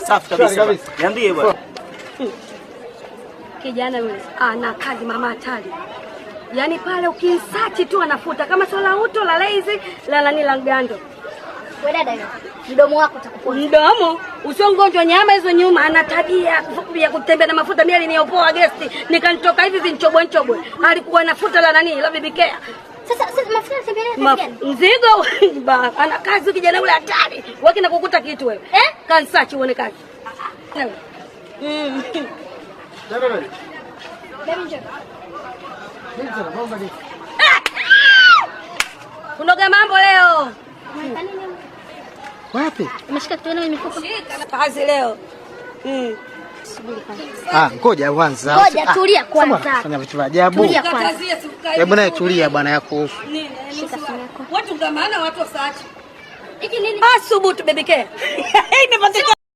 Safi kabisa. Niambie bwana. Kijana yule ana kazi mama hatari. Yaani pale ukisearch tu anafuta kama swala uto la lazy la nani la ngando. Wewe dada yule. Mdomo wako utakupoa. Mdomo usiongonjwa nyama hizo nyuma ana tabia ya kutembea na mafuta mimi aliniopoa guest nikanitoka hivi vinchobwe. Alikuwa anafuta la nani la BB Care. Sasa mafuta yanatembelea kazi gani? Mzigo ana kazi kijana yule hatari. Wewe kina kukuta kitu wewe. Kan search uone kazi. Unoga mambo leo. Wapi? Umeshika kitu na mifuko. Kazi leo. Ngoja kwanza. Ngoja tulia kwanza. Fanya vitu vya ajabu. Tulia kwanza. Hebu naye tulia bwana yako. Shika simu yako. Watu ngamana watu wasaachi. Hiki nini? Subutu BB Care. Imepata